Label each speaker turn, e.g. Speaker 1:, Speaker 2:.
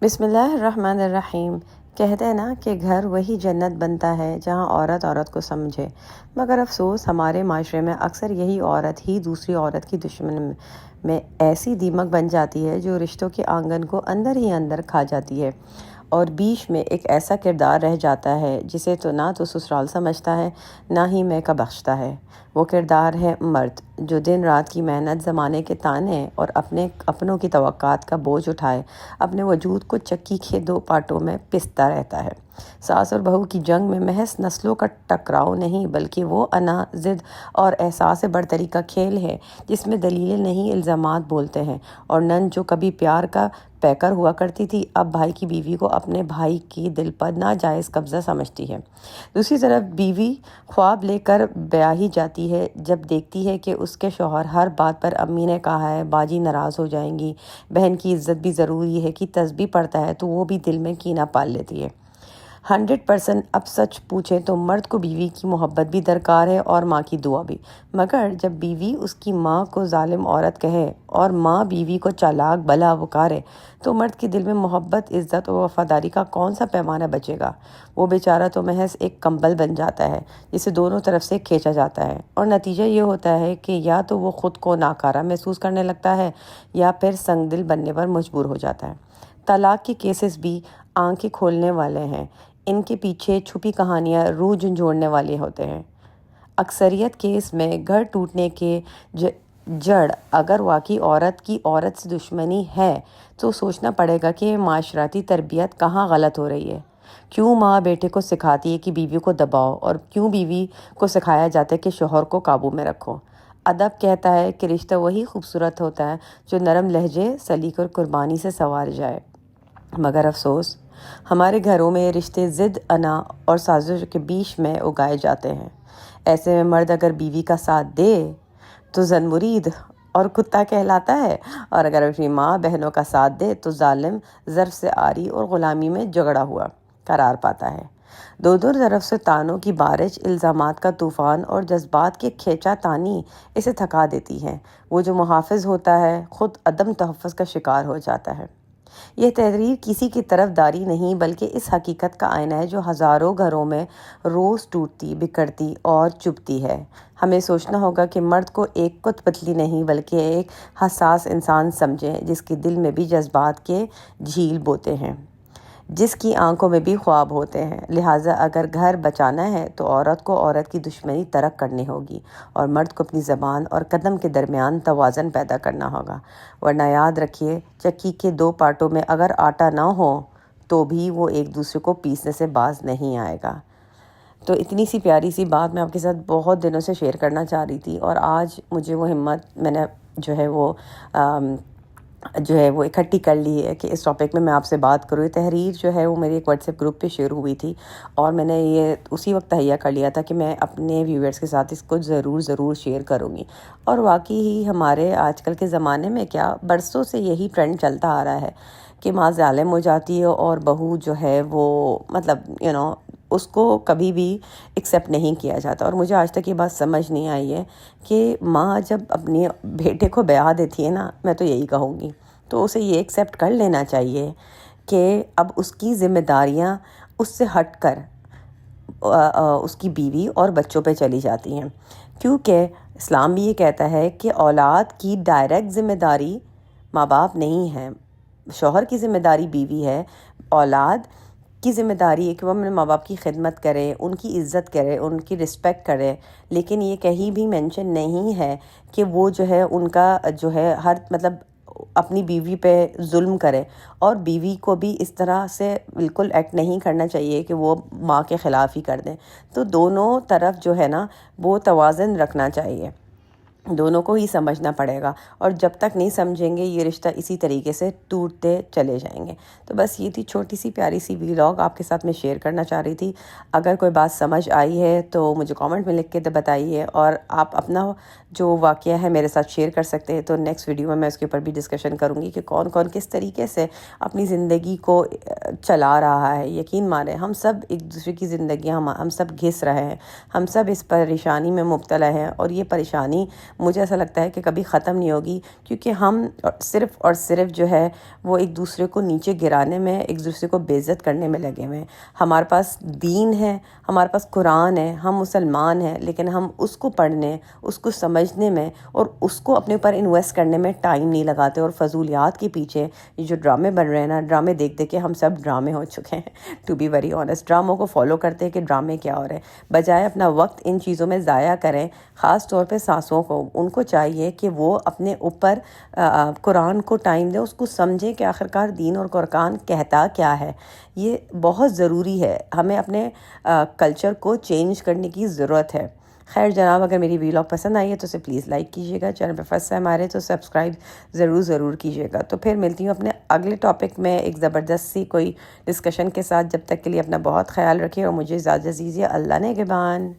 Speaker 1: بسم اللہ الرحمن الرحیم۔ کہتے ہیں نا کہ گھر وہی جنت بنتا ہے جہاں عورت عورت کو سمجھے، مگر افسوس ہمارے معاشرے میں اکثر یہی عورت ہی دوسری عورت کی دشمن میں ایسی دیمک بن جاتی ہے جو رشتوں کے آنگن کو اندر ہی اندر کھا جاتی ہے، اور بیچ میں ایک ایسا کردار رہ جاتا ہے جسے تو نہ تو سسرال سمجھتا ہے نہ ہی میکا بخشتا ہے۔ وہ کردار ہے مرد، جو دن رات کی محنت، زمانے کے تانے اور اپنوں کی توقعات کا بوجھ اٹھائے اپنے وجود کو چکی کے دو پارٹوں میں پستا رہتا ہے۔ ساس اور بہو کی جنگ میں محض نسلوں کا ٹکراؤ نہیں، بلکہ وہ انا، ضد اور احساس برتری کا کھیل ہے جس میں دلیلیں نہیں، الزامات بولتے ہیں، اور نند جو کبھی پیار کا پیکر ہوا کرتی تھی اب بھائی کی بیوی کو اپنے بھائی کی دل پر ناجائز قبضہ سمجھتی ہے۔ دوسری طرف بیوی خواب لے کر بیاہی جاتی ہے، جب دیکھتی ہے کہ اس کے شوہر ہر بات پر امی نے کہا ہے، باجی ناراض ہو جائیں گی، بہن کی عزت بھی ضروری ہے، کی تسبیح پڑھتا ہے تو وہ بھی دل میں کینہ پال لیتی ہے۔ 100% اب سچ پوچھیں تو مرد کو بیوی کی محبت بھی درکار ہے اور ماں کی دعا بھی، مگر جب بیوی اس کی ماں کو ظالم عورت کہے اور ماں بیوی کو چالاک بلا پکارے تو مرد کے دل میں محبت، عزت اور وفاداری کا کون سا پیمانہ بچے گا؟ وہ بیچارہ تو محض ایک کمبل بن جاتا ہے جسے دونوں طرف سے کھینچا جاتا ہے، اور نتیجہ یہ ہوتا ہے کہ یا تو وہ خود کو ناکارہ محسوس کرنے لگتا ہے یا پھر سنگ دل بننے پر مجبور ہو جاتا ہے۔ طلاق کے کیسز بھی آنکھیں کھولنے والے ہیں، ان کے پیچھے چھپی کہانیاں روح جھنجھوڑنے والے ہوتے ہیں۔ اکثریت کیس میں گھر ٹوٹنے کے جڑ اگر واقعی عورت سے دشمنی ہے تو سوچنا پڑے گا کہ معاشرتی تربیت کہاں غلط ہو رہی ہے۔ کیوں ماں بیٹے کو سکھاتی ہے کہ بیوی کو دباؤ، اور کیوں بیوی کو سکھایا جاتا ہے کہ شوہر کو قابو میں رکھو؟ ادب کہتا ہے کہ رشتہ وہی خوبصورت ہوتا ہے جو نرم لہجے، سلیقے اور قربانی سے سنوار جائے، مگر افسوس ہمارے گھروں میں رشتے ضد، انا اور سازش کے بیچ میں اگائے جاتے ہیں۔ ایسے میں مرد اگر بیوی کا ساتھ دے تو زن مرید اور کتا کہلاتا ہے، اور اگر اپنی ماں بہنوں کا ساتھ دے تو ظالم، ظرف سے عاری اور غلامی میں جگڑا ہوا قرار پاتا ہے۔ دونوں طرف سے تانوں کی بارش، الزامات کا طوفان اور جذبات کی کھینچا تانی اسے تھکا دیتی ہے۔ وہ جو محافظ ہوتا ہے خود عدم تحفظ کا شکار ہو جاتا ہے۔ یہ تحریر کسی کی طرف داری نہیں، بلکہ اس حقیقت کا آئینہ ہے جو ہزاروں گھروں میں روز ٹوٹتی، بکھرتی اور چبھتی ہے۔ ہمیں سوچنا ہوگا کہ مرد کو ایک کت پتلی نہیں بلکہ ایک حساس انسان سمجھیں، جس کے دل میں بھی جذبات کے جھیل بوتے ہیں، جس کی آنکھوں میں بھی خواب ہوتے ہیں۔ لہٰذا اگر گھر بچانا ہے تو عورت کو عورت کی دشمنی ترک کرنی ہوگی، اور مرد کو اپنی زبان اور قدم کے درمیان توازن پیدا کرنا ہوگا، ورنہ یاد رکھیے چکی کے دو پارٹوں میں اگر آٹا نہ ہو تو بھی وہ ایک دوسرے کو پیسنے سے باز نہیں آئے گا۔ تو اتنی سی پیاری سی بات میں آپ کے ساتھ بہت دنوں سے شیئر کرنا چاہ رہی تھی، اور آج مجھے وہ ہمت میں نے جو ہے وہ اکٹھی کر لی ہے کہ اس ٹاپک میں آپ سے بات کروں۔ یہ تحریر جو ہے وہ میری ایک واٹس ایپ گروپ پہ شیئر ہوئی تھی، اور میں نے یہ اسی وقت تہیہ کر لیا تھا کہ میں اپنے ویورز کے ساتھ اس کو ضرور شیئر کروں گی۔ اور واقعی ہی ہمارے آج کل کے زمانے میں کیا برسوں سے یہی ٹرینڈ چلتا آ رہا ہے کہ ماں ظالم ہو جاتی ہے اور بہو جو ہے وہ اس کو کبھی بھی ایکسیپٹ نہیں کیا جاتا۔ اور مجھے آج تک یہ بات سمجھ نہیں آئی ہے کہ ماں جب اپنے بیٹے کو بیاہ دیتی ہے نا، میں تو یہی کہوں گی، تو اسے یہ ایکسیپٹ کر لینا چاہیے کہ اب اس کی ذمہ داریاں اس سے ہٹ کر اس کی بیوی اور بچوں پہ چلی جاتی ہیں، کیونکہ اسلام بھی یہ کہتا ہے کہ اولاد کی ڈائریکٹ ذمہ داری ماں باپ نہیں ہے۔ شوہر کی ذمہ داری بیوی ہے، اولاد کی ذمہ داری ہے کہ وہ اپنے ماں باپ کی خدمت کرے، ان کی عزت کرے، ان کی رسپیکٹ کرے، لیکن یہ کہیں بھی مینشن نہیں ہے کہ وہ جو ہے ان کا جو ہے اپنی بیوی پہ ظلم کرے، اور بیوی کو بھی اس طرح سے بالکل ایکٹ نہیں کرنا چاہیے کہ وہ ماں کے خلاف ہی کر دیں۔ تو دونوں طرف جو ہے نا وہ توازن رکھنا چاہیے، دونوں کو ہی سمجھنا پڑے گا، اور جب تک نہیں سمجھیں گے یہ رشتہ اسی طریقے سے ٹوٹتے چلے جائیں گے۔ تو بس یہ تھی چھوٹی سی پیاری سی ویلاگ آپ کے ساتھ میں شیئر کرنا چاہ رہی تھی۔ اگر کوئی بات سمجھ آئی ہے تو مجھے کامنٹ میں لکھ کے بتائیے، اور آپ اپنا جو واقعہ ہے میرے ساتھ شیئر کر سکتے ہیں۔ تو نیکسٹ ویڈیو میں اس کے اوپر بھی ڈسکشن کروں گی کہ کون کس طریقے سے اپنی زندگی کو چلا رہا ہے۔ یقین مانیں ہم سب ایک دوسرے کی زندگیاں ہم سب گھس رہے ہیں، ہم سب اس پریشانی میں مبتلا ہیں، اور یہ پریشانی مجھے ایسا لگتا ہے کہ کبھی ختم نہیں ہوگی، کیونکہ ہم صرف اور صرف جو ہے وہ ایک دوسرے کو نیچے گرانے میں، ایک دوسرے کو بے عزت کرنے میں لگے ہوئے ہیں۔ ہمارے پاس دین ہے، ہمارے پاس قرآن ہے، ہم مسلمان ہیں، لیکن ہم اس کو پڑھنے، اس کو سمجھنے میں اور اس کو اپنے اوپر انویسٹ کرنے میں ٹائم نہیں لگاتے، اور فضولیات کے پیچھے یہ جو ڈرامے بن رہے ہیں نا، ڈرامے دیکھ دیکھ کے ہم سب ڈرامے ہو چکے ہیں ٹو بی ویری آنیسٹ۔ ڈراموں کو فالو کرتے ہیں کہ ڈرامے کیا ہو رہے ہیں، بجائے اپنا وقت ان چیزوں میں ضائع کریں۔ خاص طور پہ ساسوں کو، ان کو چاہیے کہ وہ اپنے اوپر قرآن کو ٹائم دیں، اس کو سمجھیں کہ آخرکار دین اور قرآن کہتا کیا ہے۔ یہ بہت ضروری ہے، ہمیں اپنے کلچر کو چینج کرنے کی ضرورت ہے۔ خیر جناب، اگر میری ویلاگ پسند آئی ہے تو اسے پلیز لائک کیجیے گا، چینل پہ فرسٹ ٹائم آ رہے تو سبسکرائب ضرور کیجیے گا۔ تو پھر ملتی ہوں اپنے اگلے ٹاپک میں ایک زبردست سی کوئی ڈسکشن کے ساتھ۔ جب تک کے لیے اپنا بہت خیال رکھیے اور مجھے اجازت دیجیے۔ اللہ نگہبان۔